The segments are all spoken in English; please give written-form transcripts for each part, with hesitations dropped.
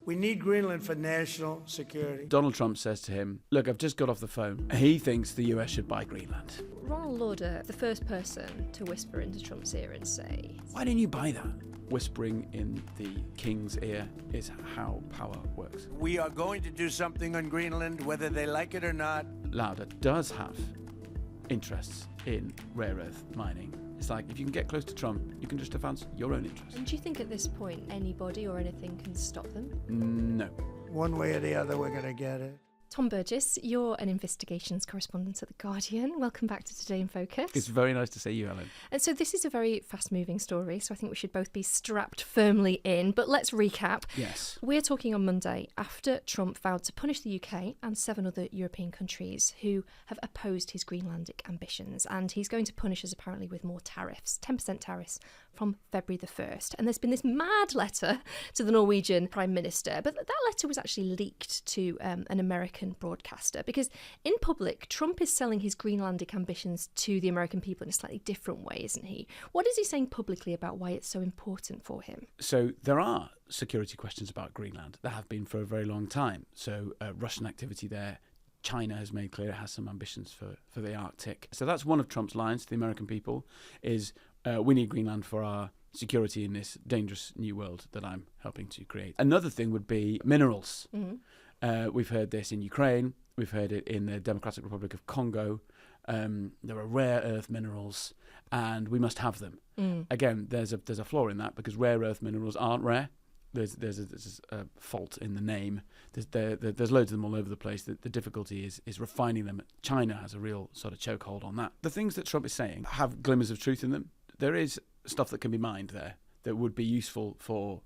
We need Greenland for national security. Donald Trump says to him, look, I've just got off the phone. He thinks the US should buy Greenland. Ronald Lauder, the first person to whisper into Trump's ear and say, why didn't you buy that? Whispering in the king's ear is how power works. We are going to do something on Greenland, whether they like it or not. Lauder does have interests in rare earth mining. It's like, if you can get close to Trump, you can just advance your own interests. and do you think at this point anybody or anything can stop them? No. One way or the other, we're going to get it. Tom Burgis, you're an investigations correspondent at The Guardian. Welcome back to Today in Focus. It's very nice to see you, Helen. And so this is a very fast-moving story, so I think we should both be strapped firmly in. But let's recap. Yes. We're talking on Monday after Trump vowed to punish the UK and 7 other European countries who have opposed his Greenlandic ambitions. And he's going to punish us apparently with more tariffs, 10% tariffs from February the 1st. And there's been this mad letter to the Norwegian Prime Minister, but that letter was actually leaked to an American broadcaster, because in public, Trump is selling his Greenlandic ambitions to the American people in a slightly different way, isn't he? What is he saying publicly about why it's so important for him? So there are security questions about Greenland. There have been for a very long time. So Russian activity there. China has made clear it has some ambitions for the Arctic. So that's one of Trump's lines to the American people is we need Greenland for our security in this dangerous new world that I'm helping to create. Another thing would be minerals. Mm-hmm. We've heard this in Ukraine. We've heard it in the Democratic Republic of Congo. There are rare earth minerals, and we must have them. Again, there's a flaw in that because rare earth minerals aren't rare. There's a fault in the name. There's loads of them all over the place. The difficulty is refining them. China has a real sort of chokehold on that. The things that Trump is saying have glimmers of truth in them. There is stuff that can be mined there that would be useful for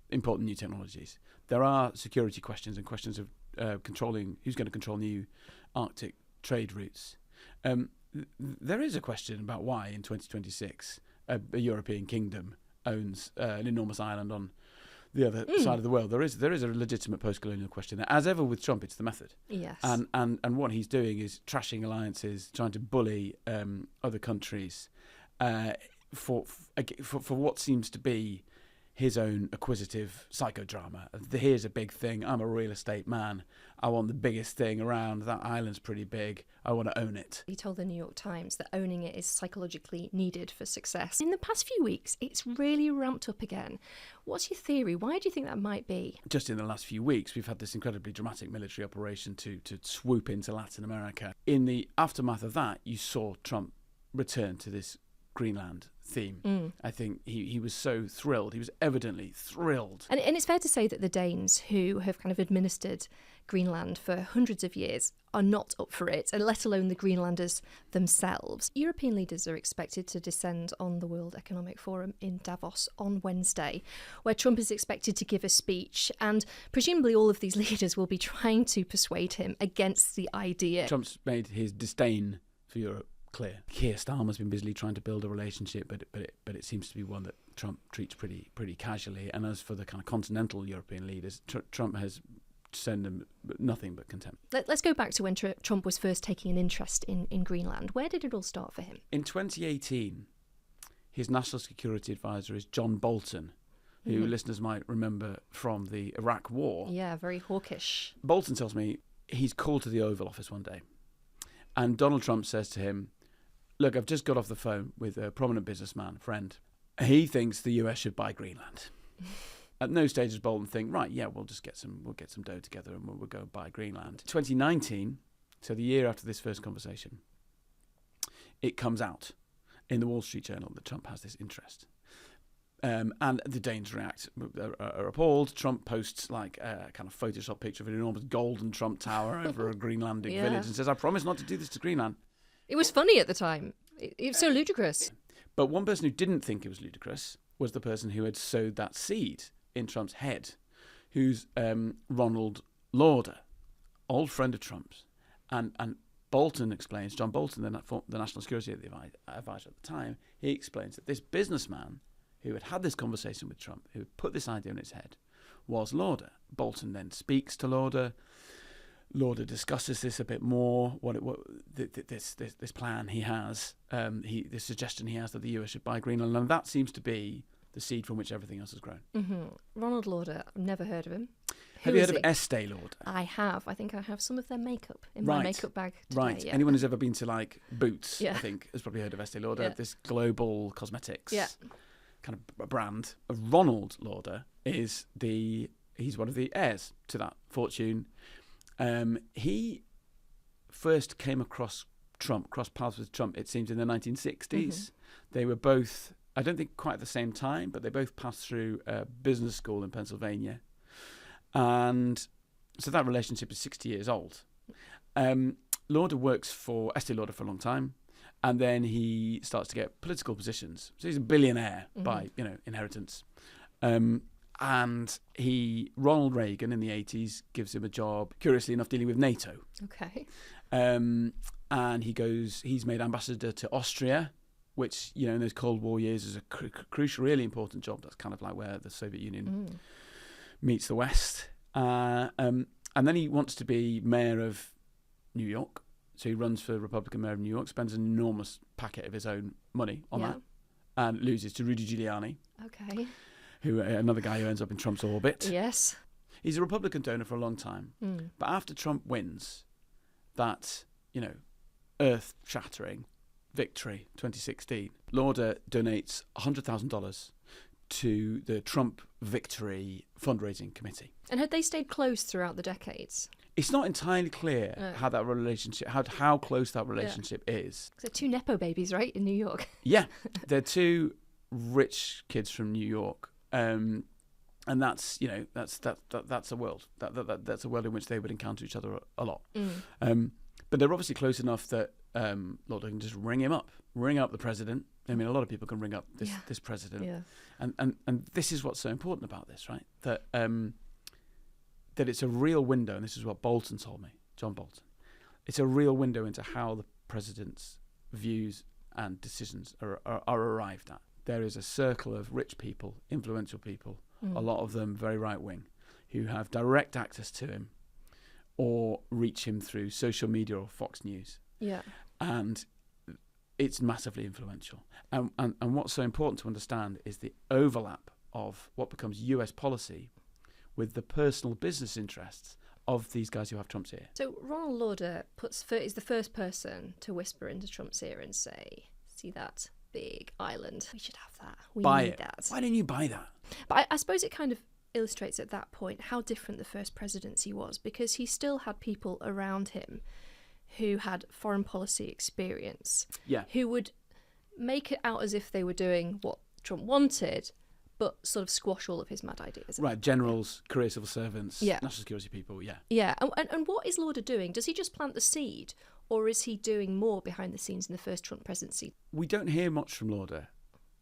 important new technologies. There are security questions and questions of controlling who's going to control new Arctic trade routes. There is a question about why in 2026 a European kingdom owns an enormous island on the other side of the world. There is a legitimate post-colonial question there. As ever with Trump, it's the method. Yes. And what he's doing is trashing alliances, trying to bully other countries for what seems to be his own acquisitive psychodrama. Here's a big thing. I'm a real estate man. I want the biggest thing around. That island's pretty big. I want to own it. He told the New York Times that owning it is psychologically needed for success. In the past few weeks, it's really ramped up again. What's your theory? Why do you think that might be? Just in the last few weeks, we've had this incredibly dramatic military operation to swoop into Latin America. In the aftermath of that, you saw Trump return to this Greenland theme. I think he was so thrilled. He was evidently thrilled. And it's fair to say that the Danes, who have kind of administered Greenland for hundreds of years, are not up for it, and let alone the Greenlanders themselves. European leaders are expected to descend on the World Economic Forum in Davos on Wednesday, where Trump is expected to give a speech, and presumably all of these leaders will be trying to persuade him against the idea. Trump's made his disdain for Europe clear. Keir Starmer's been busily trying to build a relationship, but it seems to be one that Trump treats pretty casually. And as for the kind of continental European leaders, Trump has sent them nothing but contempt. Let's go back to when Trump was first taking an interest in Greenland. Where did it all start for him? In 2018, his national security advisor is John Bolton, who listeners might remember from the Iraq War. Yeah, very hawkish. Bolton tells me he's called to the Oval Office one day, and Donald Trump says to him, look, I've just got off the phone with a prominent businessman, friend. He thinks the US should buy Greenland. At no stage does Bolton think, right, yeah, we'll get some dough together and we'll go buy Greenland. 2019, so the year after this first conversation, it comes out in the Wall Street Journal that Trump has this interest. And the Danes react, are appalled. Trump posts like a kind of Photoshop picture of an enormous golden Trump Tower over a Greenlandic village and says, I promise not to do this to Greenland. It was funny at the time. It was so ludicrous. But one person who didn't think it was ludicrous was the person who had sowed that seed in Trump's head, who's Ronald Lauder, old friend of Trump's. And Bolton explains, John Bolton, the National Security Advisor at the time, he explains that this businessman who had this conversation with Trump, who had put this idea in his head, was Lauder. Bolton then speaks to Lauder. Lauder discusses this a bit more. This plan he has, this suggestion he has that the US should buy Greenland, and that seems to be the seed from which everything else has grown. Ronald Lauder, I've never heard of him. Have you heard of Estée Lauder? I have. I think I have some of their makeup in my makeup bag today. Right. Yeah. Anyone who's ever been to like Boots, I think, has probably heard of Estée Lauder. This global cosmetics kind of brand. Ronald Lauder is he's one of the heirs to that fortune. He first came across crossed paths with Trump, it seems, in the 1960s. They were both, I don't think quite at the same time, but they both passed through a business school in Pennsylvania. And so that relationship is 60 years old. Lauder works for Estée Lauder for a long time, and then he starts to get political positions. So he's a billionaire by inheritance. And Ronald Reagan in the 80s gives him a job, curiously enough, dealing with NATO. Okay. And he's made ambassador to Austria, which, in those Cold War years is a crucial, really important job. That's kind of like where the Soviet Union meets the West. And then he wants to be mayor of New York. So he runs for Republican mayor of New York, spends an enormous packet of his own money on that, and loses to Rudy Giuliani. Okay. Who another guy who ends up in Trump's orbit. Yes. He's a Republican donor for a long time. But after Trump wins that, earth-shattering victory, 2016, Lauder donates $100,000 to the Trump Victory Fundraising Committee. And had they stayed close throughout the decades? It's not entirely clear how that relationship, how close that relationship is. They're two Nepo babies, right, in New York? Yeah, they're two rich kids from New York. And that's a world. That's a world in which they would encounter each other a lot. But they're obviously close enough that Lauder can just ring up the president. I mean, a lot of people can ring up this president. Yeah. And this is what's so important about this, right? That it's a real window, and this is what Bolton told me, John Bolton. It's a real window into how the president's views and decisions are arrived at. There is a circle of rich people, influential people, a lot of them very right-wing, who have direct access to him or reach him through social media or Fox News. Yeah. And it's massively influential. And what's so important to understand is the overlap of what becomes US policy with the personal business interests of these guys who have Trump's ear. So Ronald Lauder is the first person to whisper into Trump's ear and say, see that big island? We should have that. We need that. Why didn't you buy that? But I suppose it kind of illustrates at that point how different the first presidency was, because he still had people around him who had foreign policy experience, who would make it out as if they were doing what Trump wanted, but sort of squash all of his mad ideas. Right, generals, career civil servants, national security people, Yeah, and what is Lauder doing? Does he just plant the seed, or is he doing more behind the scenes in the first Trump presidency? We don't hear much from Lauder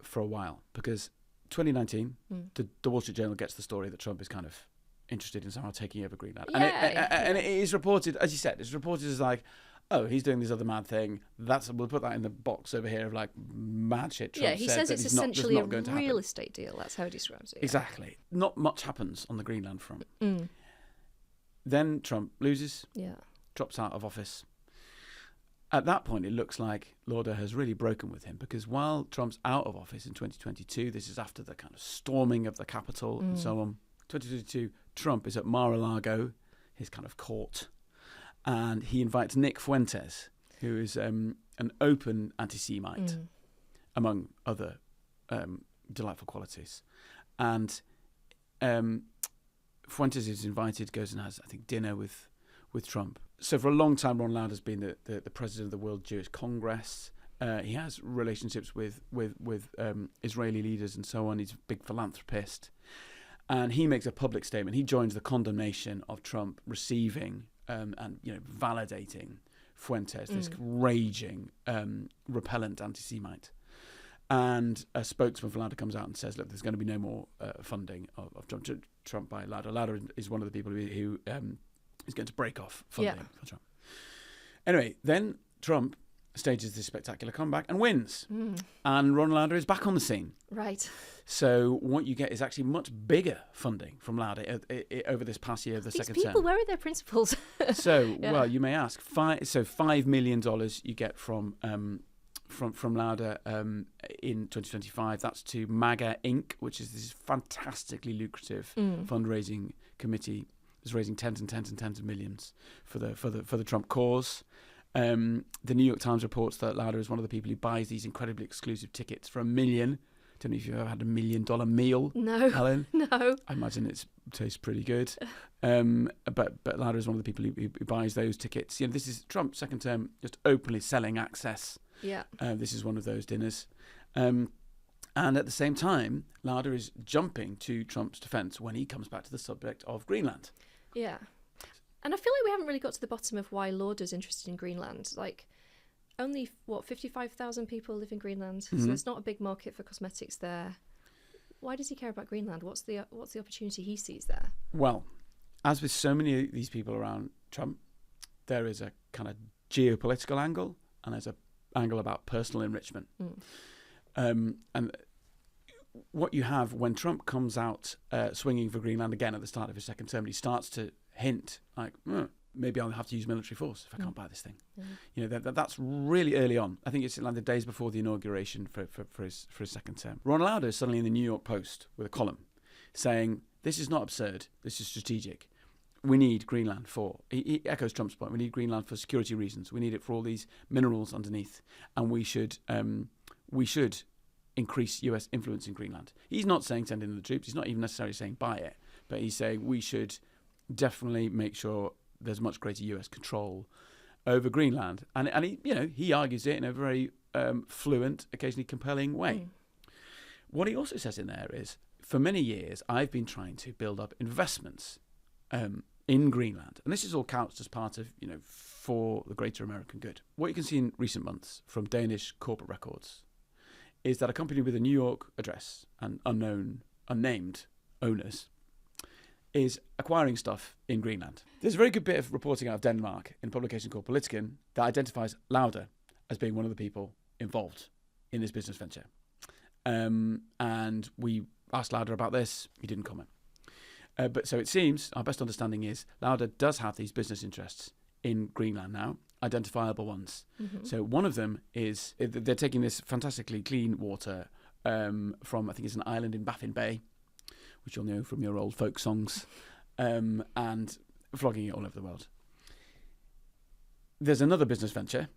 for a while, because 2019, the Wall Street Journal gets the story that Trump is kind of interested in somehow taking over Greenland. And it is reported, as you said, it's reported as like, oh, he's doing this other mad thing. We'll put that in the box over here of like mad shit Trump said. Yeah, he says it's essentially a real estate deal. That's how he describes it. Yeah. Exactly. Not much happens on the Greenland front. Then Trump loses, drops out of office. At that point, it looks like Lauder has really broken with him, because while Trump's out of office in 2022, this is after the kind of storming of the Capitol and so on. 2022, Trump is at Mar-a-Lago, his kind of court, and he invites Nick Fuentes, who is an open anti-Semite, among other delightful qualities. And Fuentes is invited, goes and has, I think, dinner with Trump. So for a long time, Ron Lauder has been the president of the World Jewish Congress. He has relationships with Israeli leaders and so on. He's a big philanthropist. And he makes a public statement. He joins the condemnation of Trump receiving and validating Fuentes, this raging, repellent anti-Semite. And a spokesman for Lauder comes out and says, look, there's going to be no more funding of Trump by Lauder. Lauder is one of the people who is going to break off funding for Trump. Anyway, then Trump stages this spectacular comeback and wins. And Ron Lauder is back on the scene. Right. So what you get is actually much bigger funding from Lauder over this past year of the second term. These people, where are their principles? So, well, you may ask. $5 million you get from Lauder in 2025. That's to MAGA Inc., which is this fantastically lucrative fundraising committee is raising tens and tens and tens of millions for the Trump cause. The New York Times reports that Lauder is one of the people who buys these incredibly exclusive tickets for $1 million. Don't know if you've ever had $1 million meal. No, Helen. no. I imagine it tastes pretty good. But Lauder is one of the people who buys those tickets. This is Trump's second term, just openly selling access. Yeah. This is one of those dinners. And at the same time, Lauder is jumping to Trump's defence when he comes back to the subject of Greenland. Yeah. And I feel like we haven't really got to the bottom of why Lauder's interested in Greenland. Like, only, 55,000 people live in Greenland, so it's not a big market for cosmetics there. Why does he care about Greenland? What's the opportunity he sees there? Well, as with so many of these people around Trump, there is a kind of geopolitical angle and there's an angle about personal enrichment. And what you have when Trump comes out swinging for Greenland again at the start of his second term, he starts to hint like, maybe I'll have to use military force if I can't buy this thing. That's really early on. I think it's like the days before the inauguration for his second term. Ronald Lauder is suddenly in the New York Post with a column saying, this is not absurd, this is strategic. We need Greenland he echoes Trump's point, we need Greenland for security reasons. We need it for all these minerals underneath. And we should increase US influence in Greenland. He's not saying send in the troops. He's not even necessarily saying buy it. But he's saying we should definitely make sure there's much greater US control over Greenland. And he argues it in a very fluent, occasionally compelling way. What he also says in there is, for many years, I've been trying to build up investments in Greenland. And this is all couched as part of, for the greater American good. What you can see in recent months from Danish corporate records is that a company with a New York address and unnamed owners is acquiring stuff in Greenland. There's a very good bit of reporting out of Denmark in a publication called Politiken that identifies Lauder as being one of the people involved in this business venture. And we asked Lauder about this. He didn't comment. But so it seems, our best understanding is, Lauder does have these business interests in Greenland now, identifiable ones. So one of them is, they're taking this fantastically clean water from, I think it's an island in Baffin Bay, which you'll know from your old folk songs, and flogging it all over the world. There's another business venture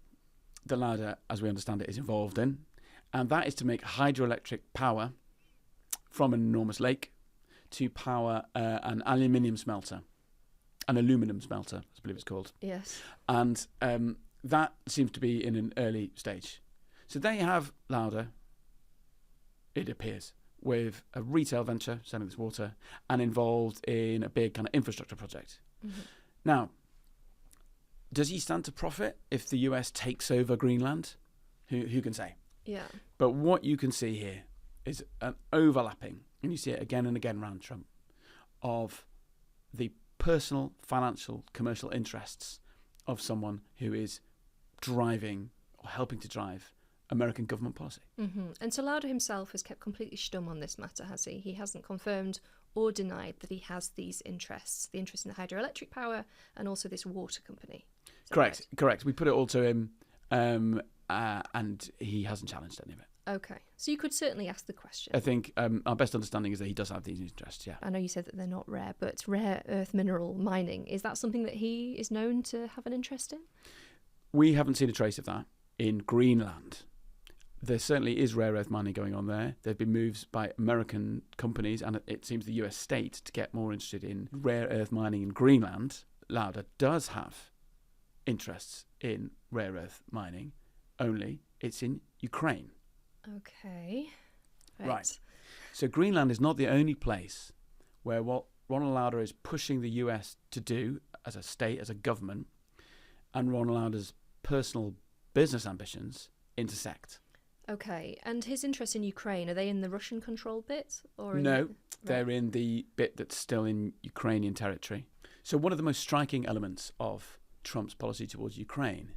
that Lauder, as we understand it, is involved in, and that is to make hydroelectric power from an enormous lake to power an aluminum smelter, I believe it's called. Yes. And that seems to be in an early stage. So there you have Lauder, it appears, with a retail venture, selling this water, and involved in a big kind of infrastructure project. Now, does he stand to profit if the US takes over Greenland? Who can say? Yeah. But what you can see here is an overlapping, and you see it again and again around Trump, of the personal, financial, commercial interests of someone who is driving or helping to drive American government policy. And so Lauder himself has kept completely stum on this matter, has he? He hasn't confirmed or denied that he has these interests, the interest in the hydroelectric power and also this water company. Correct. We put it all to him, and he hasn't challenged any of it. Okay. So you could certainly ask the question. I think our best understanding is that he does have these interests, yeah. I know you said that they're not rare, but rare earth mineral mining, is that something that he is known to have an interest in? We haven't seen a trace of that in Greenland. There certainly is rare earth mining going on there. There have been moves by American companies, and it seems the US state, to get more interested in rare earth mining in Greenland. Lauder does have interests in rare earth mining, only it's in Ukraine. Okay. Right. So Greenland is not the only place where what Ronald Lauder is pushing the US to do as a state, as a government, and Ronald Lauder's personal business ambitions intersect. Okay. And his interests in Ukraine, are they in the Russian-controlled bit? Or no, they're in the bit that's still in Ukrainian territory. So one of the most striking elements of Trump's policy towards Ukraine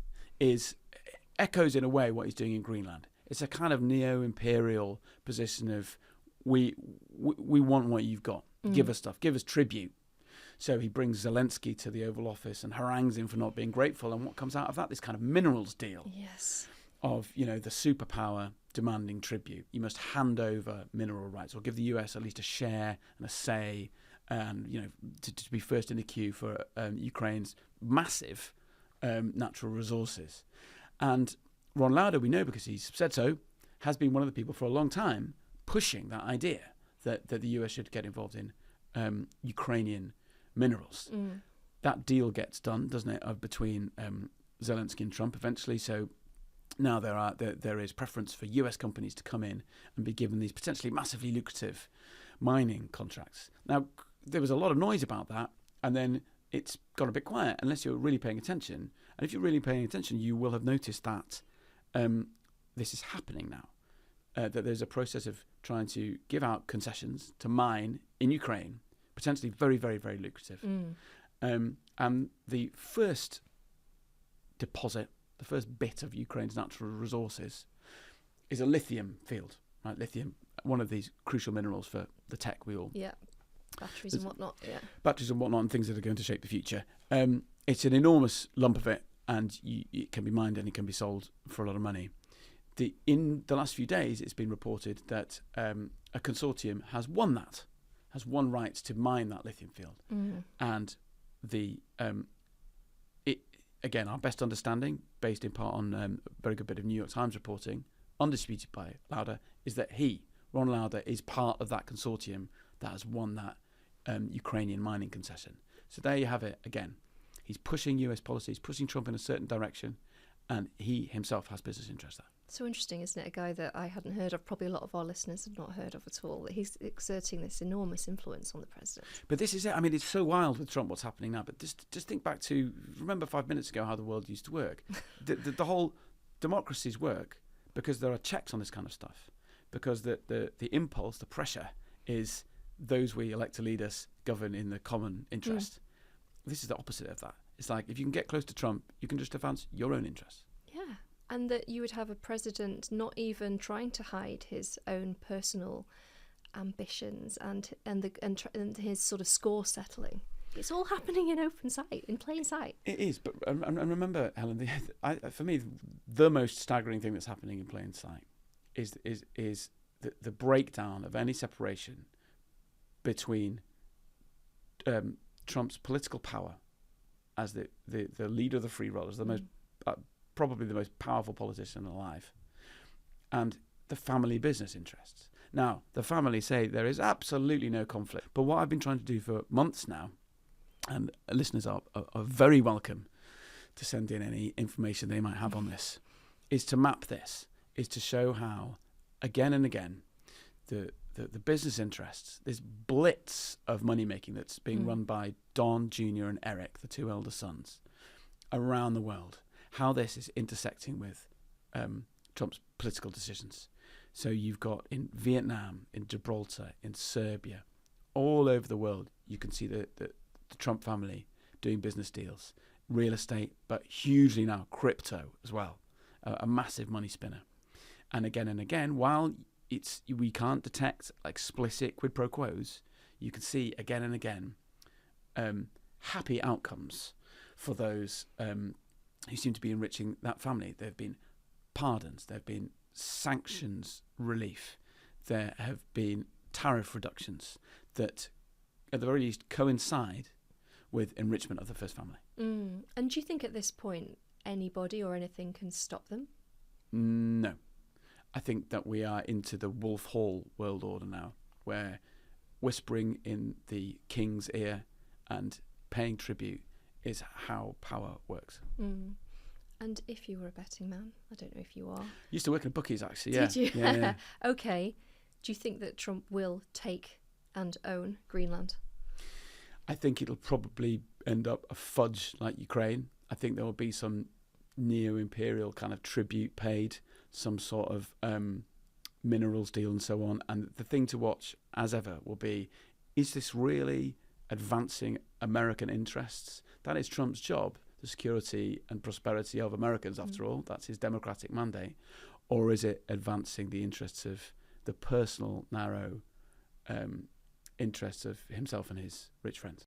echoes in a way what he's doing in Greenland. It's a kind of neo-imperial position of we want what you've got. Give us stuff. Give us tribute. So he brings Zelensky to the Oval Office and harangues him for not being grateful. And what comes out of that? This kind of minerals deal. Yes. Of, the superpower demanding tribute. You must hand over mineral rights or give the US at least a share and a say and to be first in the queue for Ukraine's massive natural resources. And Ron Lauder, we know because he's said so, has been one of the people for a long time pushing that idea that the US should get involved in Ukrainian minerals. That deal gets done, doesn't it, between Zelensky and Trump eventually. So now there is preference for US companies to come in and be given these potentially massively lucrative mining contracts. Now, there was a lot of noise about that, and then it's got a bit quiet unless you're really paying attention. And if you're really paying attention, you will have noticed that this is happening now, that there's a process of trying to give out concessions to mine in Ukraine, potentially very, very, very lucrative. And the first deposit, the first bit of Ukraine's natural resources is a lithium field, right? Lithium, one of these crucial minerals for the tech we all... Yeah, batteries and whatnot, yeah. Batteries and whatnot and things that are going to shape the future. It's an enormous lump of it, and it can be mined and it can be sold for a lot of money. In the last few days, it's been reported that a consortium has won rights to mine that lithium field. And again, our best understanding, based in part on a very good bit of New York Times reporting, undisputed by Lauder, is that Ron Lauder, is part of that consortium that has won that Ukrainian mining concession. So there you have it again. He's pushing US policies, pushing Trump in a certain direction, and he himself has business interests there. So interesting, isn't it? A guy that I hadn't heard of, probably a lot of our listeners have not heard of at all, that he's exerting this enormous influence on the president. But this is it. I mean, it's so wild with Trump what's happening now. But just think back to, remember 5 minutes ago how the world used to work. The whole democracies work because there are checks on this kind of stuff. Because the impulse, the pressure is those we elect to lead us govern in the common interest. This is the opposite of that. It's like if you can get close to Trump, you can just advance your own interests. Yeah. And that you would have a president not even trying to hide his own personal ambitions and his sort of score settling. It's all happening in open sight, in plain sight. It is, but and remember, Helen, for me, the most staggering thing that's happening in plain sight is the breakdown of any separation between Trump's political power as the leader of the Free Rollers, the most probably the most powerful politician alive, and the family business interests. Now, the family say there is absolutely no conflict, but what I've been trying to do for months now, and listeners are very welcome to send in any information they might have on this, is to map this, is to show how, again and again, the business interests, this blitz of money-making that's being run by Don Jr. and Eric, the two elder sons, around the world, how this is intersecting with Trump's political decisions. So you've got in Vietnam, in Gibraltar, in Serbia, all over the world, you can see the Trump family doing business deals, real estate, but hugely now crypto as well, a massive money spinner. And again, while we can't detect explicit quid pro quos, you can see again and again happy outcomes for those who seem to be enriching that family. There have been pardons, there have been sanctions relief, there have been tariff reductions that at the very least coincide with enrichment of the first family. And do you think at this point anybody or anything can stop them? No. I think that we are into the Wolf Hall world order now, where whispering in the king's ear and paying tribute is how power works. And if you were a betting man, I don't know if you are. Used to work in bookies, actually. Yeah. Did you? Yeah. Okay. Do you think that Trump will take and own Greenland? I think it'll probably end up a fudge like Ukraine. I think there will be some neo-imperial kind of tribute paid, some sort of minerals deal and so on. And the thing to watch, as ever, will be, is this really advancing American interests? That is Trump's job, the security and prosperity of Americans, after all. That's his democratic mandate. Or is it advancing the interests of the personal, narrow interests of himself and his rich friends?